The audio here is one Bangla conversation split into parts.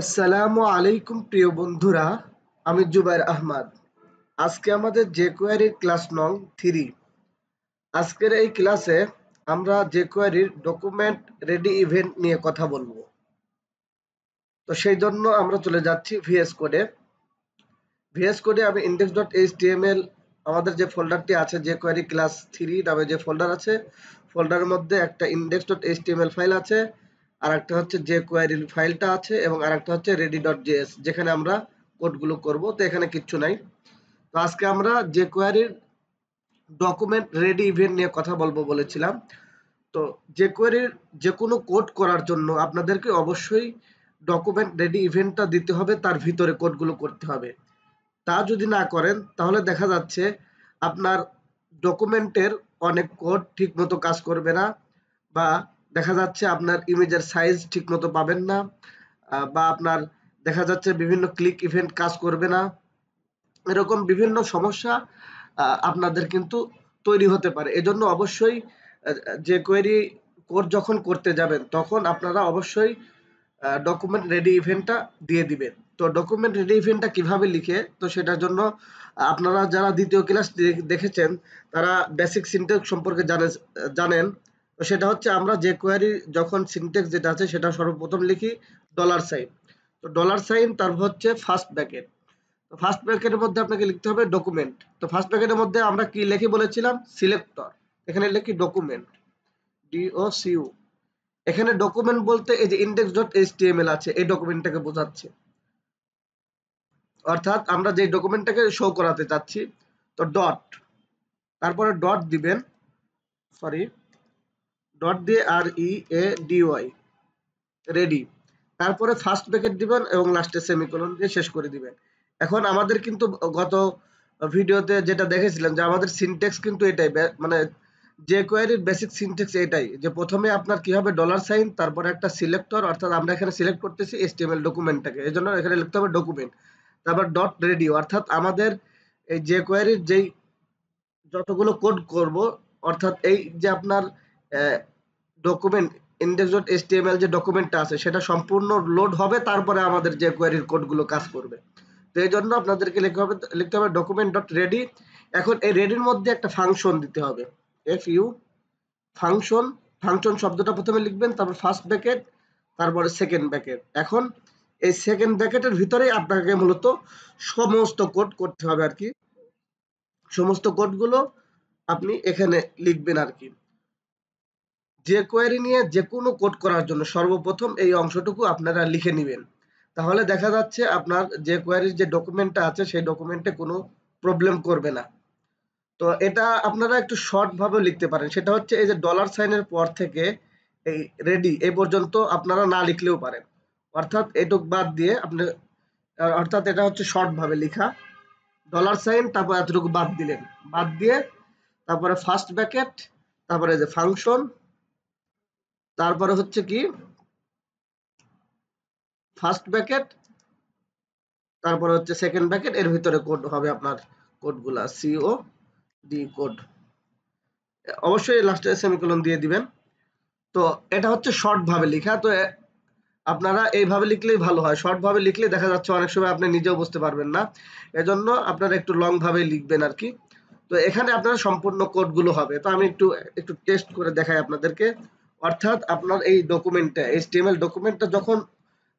আসসালামু আলাইকুম প্রিয় বন্ধুরা, আমি জুবাইর আহমদ। আজকে আমাদের jQuery ক্লাস নং 3। আজকের এই ক্লাসে আমরা jQuery ডকুমেন্ট রেডি ইভেন্ট নিয়ে কথা বলবো। তো সেই জন্য আমরা চলে যাচ্ছি ভিএস কোডে। ভিএস কোডে আমি index.html আমাদের যে ফোল্ডারটি আছে jQuery ক্লাস 3 নামে যে ফোল্ডার আছে, ফোল্ডারের মধ্যে একটা index.html ফাইল আছে, আর একটা হচ্ছে jQuery ফাইলটা আছে এবং আরেকটা হচ্ছে ready.js যেখানে আমরা কোডগুলো করব। তো এখানে কিচ্ছু নাই। তো আজকে আমরা jQuery ডকুমেন্ট রেডি ইভেন্ট নিয়ে কথা বলবো বলেছিলাম। তো jQuery যে কোনো কোড করার জন্য আপনাদেরকে অবশ্যই ডকুমেন্ট রেডি ইভেন্টটা দিতে হবে, তার ভিতরে কোডগুলো করতে হবে। তা যদি না করেন তাহলে দেখা যাচ্ছে আপনার ডকুমেন্টের অনেক কোড ঠিকমতো কাজ করবে না, বা দেখা যাচ্ছে আপনার ইমেজের সাইজ ঠিকমতো পাবেন না, বা আপনার দেখা যাচ্ছে বিভিন্ন ক্লিক ইভেন্ট কাজ করবে না। এরকম বিভিন্ন সমস্যা আপনাদের কিন্তু তৈরি হতে পারে। এজন্য অবশ্যই যে কোয়েরি কোড যখন করতে যাবেন তখন আপনারা অবশ্যই ডকুমেন্ট রেডি ইভেন্টটা দিয়ে দিবেন। তো ডকুমেন্ট রেডি ইভেন্টটা কিভাবে লিখে, তো সেটার জন্য আপনারা যারা দ্বিতীয় ক্লাস দেখেছেন তারা বেসিক সিনট্যাক্স সম্পর্কে জানেন। তো সেটা হচ্ছে আমরা যে কোয়েরি যখন সিনট্যাক্স যেটা আছে সেটা সর্বপ্রথম লিখি ডলার সাইন। তো ডলার সাইন তারপর হচ্ছে ফার্স্ট ব্র্যাকেট। তো ফার্স্ট ব্র্যাকেটের মধ্যে আপনাকে লিখতে হবে ডকুমেন্ট। তো ফার্স্ট ব্র্যাকেটের মধ্যে আমরা কি লিখি বলেছিলাম, সিলেক্টর। এখানে লিখি ডকুমেন্ট, DOCU। এখানে ডকুমেন্ট বলতে এই যে index.html আছে এই ডকুমেন্টটাকে বোঝাচ্ছে, অর্থাৎ আমরা যে ডকুমেন্টটাকে শো করাতে চাচ্ছি। তো ডট, তারপরে ডট দিবেন, সরি, ডট দিয়ে READY, রেডি। তারপরে ফার্স্ট ব্র্যাকেট দিবেন এবং লাস্টে সেমিকোলন দিয়ে শেষ করে দিবেন। এখন আমাদের কিন্তু গত ভিডিওতে যেটা দেখেছিলাম যে আমাদের সিনট্যাক্স কিন্তু এটাই, মানে jQuery এর বেসিক সিনট্যাক্স এটাই, যে প্রথমে আপনার কি হবে ডলার সাইন, তারপরে একটা সিলেক্টর, অর্থাৎ আমরা এখানে সিলেক্ট করতেছি HTML ডকুমেন্টটাকে, এজন্য এখানে লিখতে হবে ডকুমেন্ট। তারপর ডট রেডি, অর্থাৎ আমাদের এই jQuery এর যেই যতগুলো কোড করব, অর্থাৎ এই যে আপনার ডকুমেন্ট index.html যে ডকুমেন্টটা আছে সেটা সম্পূর্ণ লোড হবে, তারপরে আমাদের যে কোয়েরির কোডগুলো কাজ করবে। তো এই জন্য আপনাদেরকে লিখতে হবে ডকুমেন্ট ডট রেডি। এখন এই রেডির মধ্যে একটা ফাংশন দিতে হবে, FU ফাংশন। ফাংশন শব্দটা প্রথমে লিখবেন, তারপর ফার্স্ট ব্র্যাকেট, তারপরে সেকেন্ড ব্র্যাকেট। এখন এই সেকেন্ড ব্র্যাকেটের ভিতরেই আপনাকে মূলত সমস্ত কোড করতে হবে আর কি। সমস্ত কোডগুলো আপনি এখানে লিখবেন আর কি। যে কোয়েরি নিয়ে যে কোনো কোড করার জন্য সর্বপ্রথম এই অংশটুকু আপনারা লিখে নেবেন। তাহলে দেখা যাচ্ছে আপনার যে কোয়েরির যে ডকুমেন্টটা আছে সেই ডকুমেন্টে কোনো প্রবলেম করবে না। তো এটা আপনারা একটু শর্ট ভাবে লিখতে পারেন। সেটা হচ্ছে এই যে ডলার সাইনের পর থেকে এই রেডি এই পর্যন্ত আপনারা না লিখলেও পারেন। অর্থাৎ এটুক বাদ দিয়ে আপনি, অর্থাৎ এটা হচ্ছে শর্ট ভাবে লিখা। ডলার সাইন তারপর এতটুকু বাদ দিলেন। বাদ দিয়ে তারপরে ফার্স্ট ব্র্যাকেট, তারপরে যে ফাংশন, তারপরে হচ্ছে কি ফার্স্ট ব্র্যাকেট, তারপরে হচ্ছে সেকেন্ড ব্র্যাকেট, এর ভিতরে কোড হবে আপনার কোডগুলা COD কোড। অবশ্যই লাস্টে সেমিকোলন দিয়ে দিবেন। তো এটা হচ্ছে শর্ট ভাবে লেখা। তো আপনারা এইভাবে লিখলেই ভালো হয়। শর্ট ভাবে লিখলে দেখা যাচ্ছে অনেক সময় আপনি নিজেও বুঝতে পারবেন না। এজন্য আপনারা একটু লং ভাবে লিখবেন আর কি। তো এখানে আপনারা সম্পূর্ণ কোডগুলো হবে। তো আমি একটু টেস্ট করে দেখাই আপনাদেরকে। অর্থাৎ আপনার এই ডকুমেন্টটা HTML ডকুমেন্টটা যখন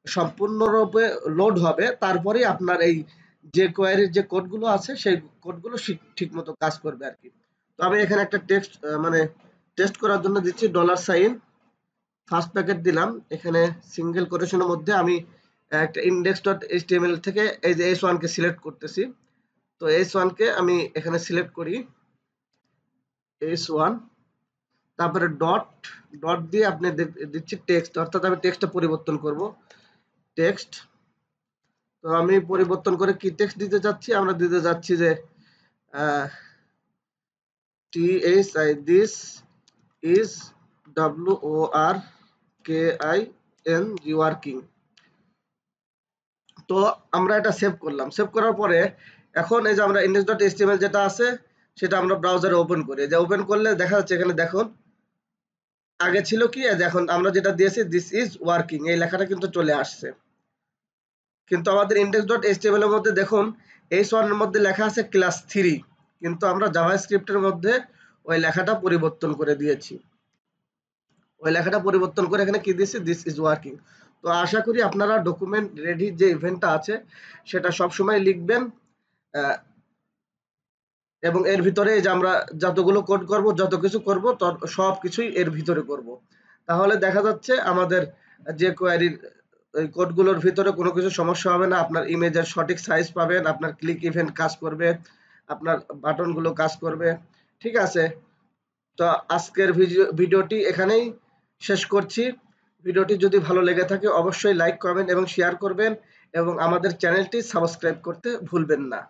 সম্পূর্ণরূপে লোড হবে তারপরেই আপনার এই যে কোয়েরির যে কোডগুলো আছে সেই কোডগুলো ঠিকমতো কাজ করবে আর কি। তো আমি এখানে একটা মানে টেস্ট করার জন্য দিচ্ছি ডলার সাইন, ফার্স্ট প্যাকেট দিলাম। এখানে সিঙ্গেল কোটেশনের মধ্যে আমি একটা index.html থেকে এই যে S1 কে সিলেক্ট করতেছি। তো S1 কে আমি এখানে সিলেক্ট করি, S1, তারপরে ডট ডট দিয়ে আপনি দিচ্ছি টেক্সট, অর্থাৎ আমি টেক্সটটা পরিবর্তন করব, টেক্সট। তো আমি পরিবর্তন করে কি টেক্সট দিতে যাচ্ছি, আমরা দিতে যাচ্ছি যে THI, this is WORKING working. তো আমরা এটা সেভ করলাম। সেভ করার পরে এখন এই যে আমরা index.html যেটা আছে সেটা আমরা ব্রাউজারে ওপেন করি। যে ওপেন করলে দেখা যাচ্ছে এখানে দেখুন আগে ছিল কি, এখন আমরা যেটা দিয়েছি দিস ইজ ওয়ার্কিং এই লেখাটা কিন্তু চলে আসছে। কিন্তু আমাদের index.html এর মধ্যে দেখুন h1 এর মধ্যে লেখা আছে ক্লাস 3, কিন্তু আমরা জাভাস্ক্রিপ্টের মধ্যে ওই লেখাটা পরিবর্তন করে দিয়েছি। ওই লেখাটা পরিবর্তন করে এখানে কি দিয়েছি, দিস ইজ ওয়ার্কিং। তো আশা করি আপনারা ডকুমেন্ট রেডি যে ইভেন্টটা আছে সেটা সবসময় লিখবেন, এবং এর ভিতরে এই যে আমরা যতগুলো কোড করব, যত কিছু করব, সব কিছুই এর ভিতরে করব। তাহলে দেখা যাচ্ছে আমাদের যে কোয়ারির ওই কোডগুলোর ভিতরে কোনো কিছু সমস্যা হবে না। আপনার ইমেজের সঠিক সাইজ পাবেন, আপনার ক্লিক ইভেন্ট কাজ করবে, আপনার বাটনগুলো কাজ করবে। ঠিক আছে, তো আজকের ভিডিওটি এখানেই শেষ করছি। ভিডিওটি যদি ভালো লেগে থাকে অবশ্যই লাইক, কমেন্ট এবং শেয়ার করবেন, এবং আমাদের চ্যানেলটি সাবস্ক্রাইব করতে ভুলবেন না।